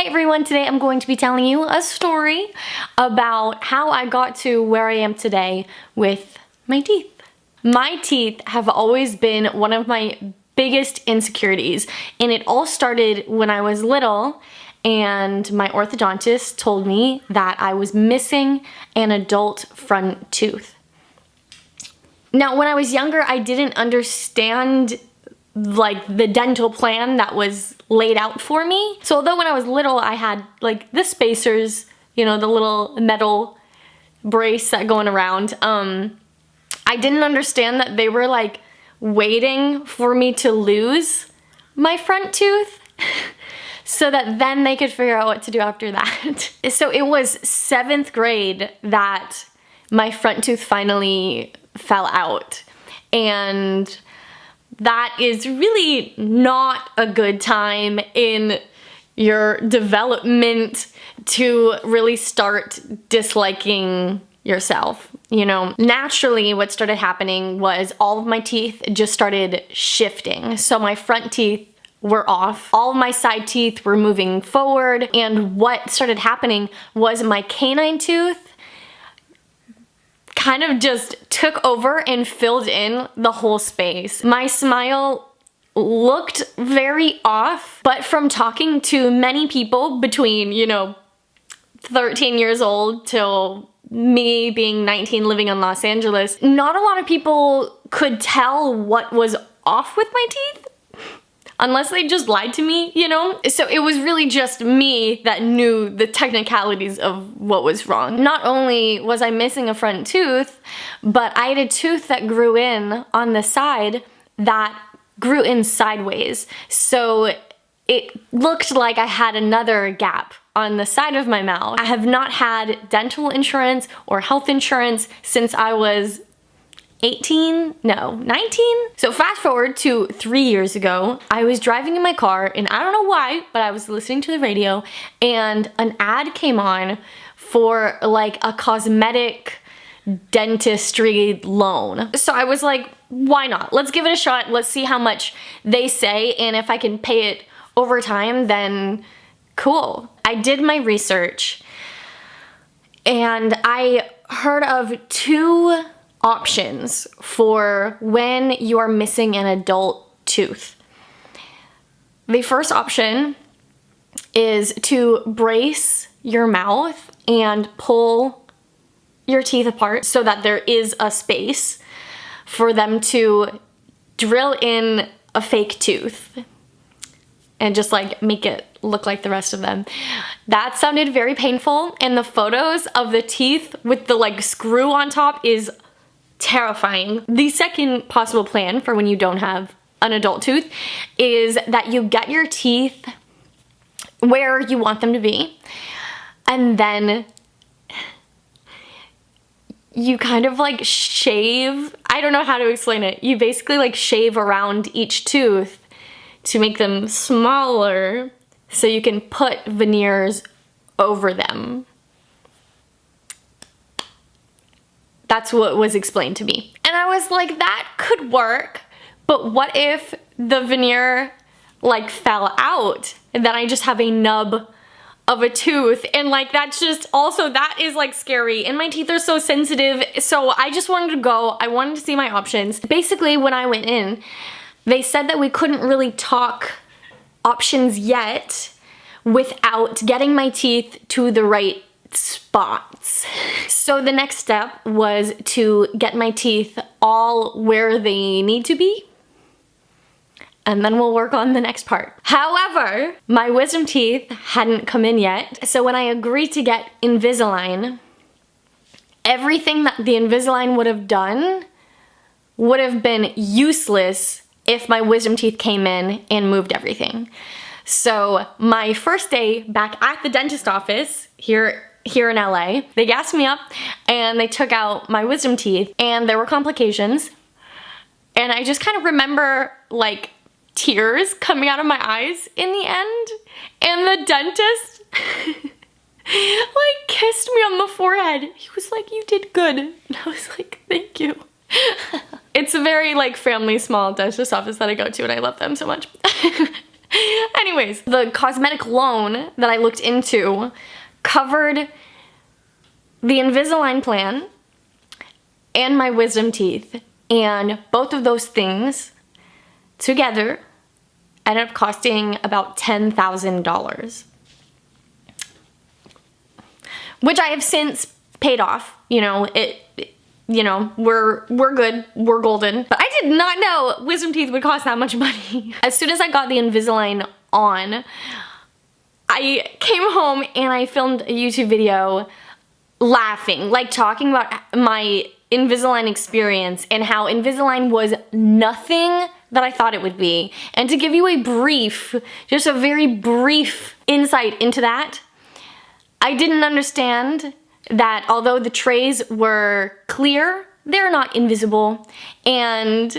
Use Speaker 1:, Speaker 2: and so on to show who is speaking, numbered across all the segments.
Speaker 1: Hey everyone, today I'm going to be telling you a story about how I got to where I am today with my teeth. My teeth have always been one of my biggest insecurities, and it all started when I was little and my orthodontist told me that I was missing an adult front tooth. Now, when I was younger, I didn't understand like the dental plan that was laid out for me. So although when I was little I had like the spacers, you know, the little metal brace that going around, I didn't understand that they were like waiting for me to lose my front tooth so that then they could figure out what to do after that. So it was 7th grade that my front tooth finally fell out, and that is really not a good time in your development to really start disliking yourself. You know, naturally what started happening was all of my teeth just started shifting. So my front teeth were off, all of my side teeth were moving forward, and what started happening was my canine tooth kind of just took over and filled in the whole space. My smile looked very off, but from talking to many people between, you know, 13 years old till me being 19 living in Los Angeles, not a lot of people could tell what was off with my teeth unless they just lied to me, you know? So it was really just me that knew the technicalities of what was wrong. Not only was I missing a front tooth, but I had a tooth that grew in on the side that grew in sideways. So it looked like I had another gap on the side of my mouth. I have not had dental insurance or health insurance since I was 19? So fast forward to 3 years ago, I was driving in my car and I don't know why, but I was listening to the radio and an ad came on for like a cosmetic dentistry loan. So I was like, why not? Let's give it a shot. Let's see how much they say, and if I can pay it over time, then cool. I did my research and I heard of 2 options for when you are missing an adult tooth. The first option is to brace your mouth and pull your teeth apart so that there is a space for them to drill in a fake tooth and just like make it look like the rest of them. That sounded very painful, and the photos of the teeth with the like screw on top is terrifying. The second possible plan for when you don't have an adult tooth is that you get your teeth where you want them to be, and then you kind of like shave. I don't know how to explain it. You basically like shave around each tooth to make them smaller so you can put veneers over them. That's what was explained to me. And I was like, that could work, but what if the veneer like fell out and then I just have a nub of a tooth, and like that's just also, that is like scary, and my teeth are so sensitive. So I just wanted to go, I wanted to see my options. Basically when I went in, they said that we couldn't really talk options yet without getting my teeth to the right spots. So the next step was to get my teeth all where they need to be, and then we'll work on the next part. However, my wisdom teeth hadn't come in yet, so when I agreed to get Invisalign, everything that the Invisalign would have done would have been useless if my wisdom teeth came in and moved everything. So my first day back at the dentist office here in LA, they gassed me up and they took out my wisdom teeth, and there were complications, and I just kind of remember like tears coming out of my eyes in the end, and the dentist like kissed me on the forehead. He was like, "You did good," and I was like, "Thank you." It's a very like family small dentist office that I go to, and I love them so much. Anyways, the cosmetic loan that I looked into covered the Invisalign plan and my wisdom teeth. And both of those things together ended up costing about $10,000. Which I have since paid off. You know, we're good, we're golden. But I did not know wisdom teeth would cost that much money. As soon as I got the Invisalign on, I came home and I filmed a YouTube video laughing, like talking about my Invisalign experience and how Invisalign was nothing that I thought it would be. And to give you a brief, just a very brief insight into that, I didn't understand that although the trays were clear, they're not invisible. And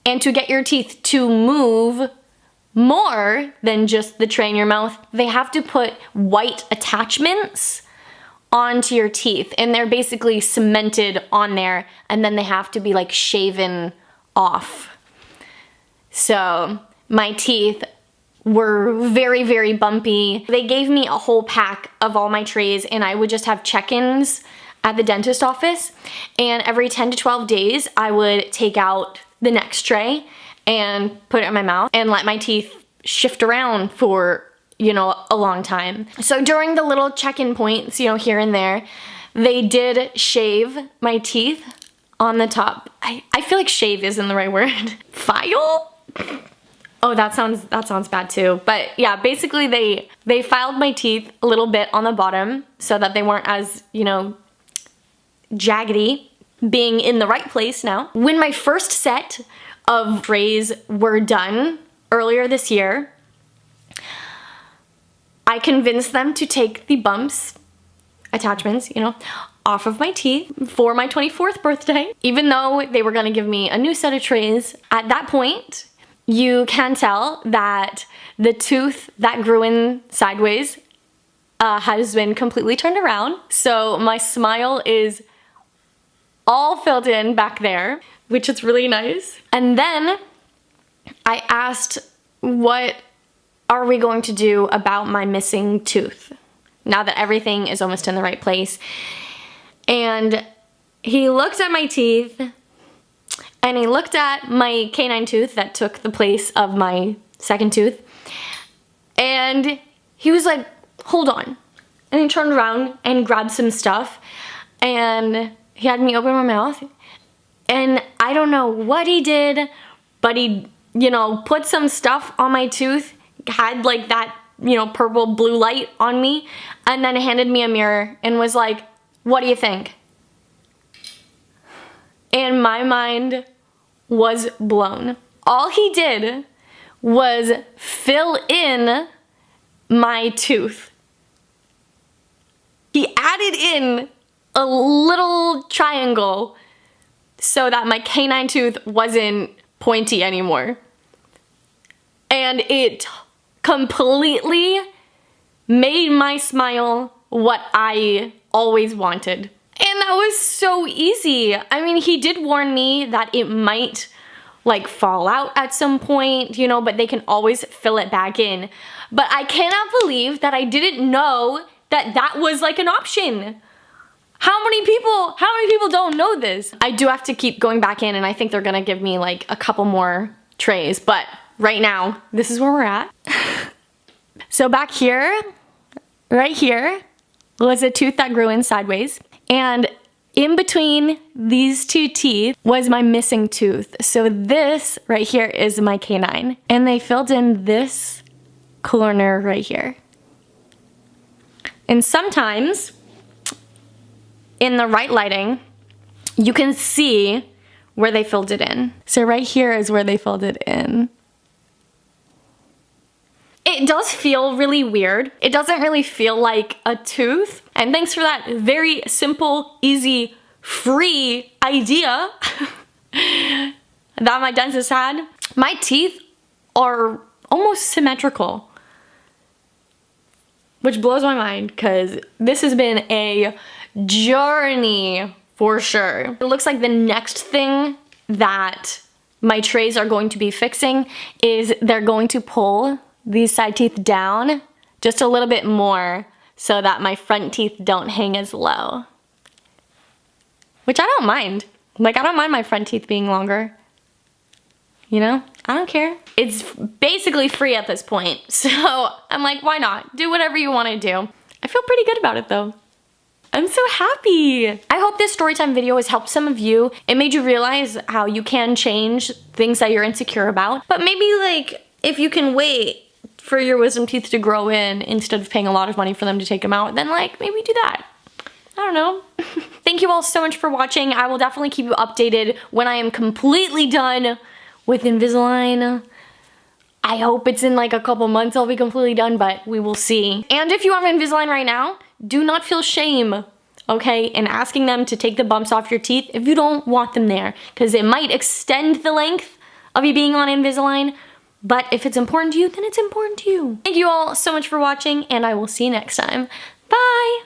Speaker 1: to get your teeth to move more than just the tray in your mouth, they have to put white attachments onto your teeth, and they're basically cemented on there, and then they have to be like shaven off. So my teeth were very, very bumpy. They gave me a whole pack of all my trays, and I would just have check-ins at the dentist office, and every 10 to 12 days I would take out the next tray and put it in my mouth and let my teeth shift around for, you know, a long time. So during the little check-in points, you know, here and there, they did shave my teeth on the top. I feel like shave isn't the right word. File? Oh, that sounds bad too. But yeah, basically they filed my teeth a little bit on the bottom so that they weren't as, you know, jaggedy, being in the right place now. When my first set of trays were done earlier this year, I convinced them to take the bumps, attachments, you know, off of my teeth for my 24th birthday. Even though they were gonna give me a new set of trays, at that point, you can tell that the tooth that grew in sideways has been completely turned around. So my smile is all filled in back there, which is really nice. And then I asked, what are we going to do about my missing tooth now that everything is almost in the right place? And he looked at my teeth, and he looked at my canine tooth that took the place of my second tooth, and he was like, hold on. And he turned around and grabbed some stuff, and he had me open my mouth, and I don't know what he did, but he, you know, put some stuff on my tooth, had like that, you know, purple blue light on me, and then handed me a mirror and was like, what do you think? And my mind was blown. All he did was fill in my tooth. He added in a little triangle so that my canine tooth wasn't pointy anymore. And it completely made my smile what I always wanted. And that was so easy. I mean, he did warn me that it might like fall out at some point, you know, but they can always fill it back in. But I cannot believe that I didn't know that that was like an option. How many people don't know this? I do have to keep going back in, and I think they're gonna give me like a couple more trays, but right now, this is where we're at. So back here, right here, was a tooth that grew in sideways, and in between these two teeth was my missing tooth. So this right here is my canine, and they filled in this corner right here. And sometimes, in the right lighting, you can see where they filled it in. So right here is where they filled it in. It does feel really weird. It doesn't really feel like a tooth. And thanks for that very simple, easy, free idea that my dentist had. My teeth are almost symmetrical, which blows my mind because this has been a journey for sure. It looks like the next thing that my trays are going to be fixing is they're going to pull these side teeth down just a little bit more so that my front teeth don't hang as low. Which I don't mind. Like, I don't mind my front teeth being longer. You know? I don't care. It's basically free at this point. So I'm like, why not? Do whatever you want to do. I feel pretty good about it though. I'm so happy. I hope this storytime video has helped some of you. It made you realize how you can change things that you're insecure about. But maybe like, if you can wait for your wisdom teeth to grow in instead of paying a lot of money for them to take them out, then like maybe do that. I don't know. Thank you all so much for watching. I will definitely keep you updated when I am completely done with Invisalign. I hope it's in like a couple months I'll be completely done, but we will see. And if you have Invisalign right now, do not feel shame, okay, in asking them to take the bumps off your teeth if you don't want them there, because it might extend the length of you being on Invisalign, but if it's important to you, then it's important to you. Thank you all so much for watching, and I will see you next time. Bye!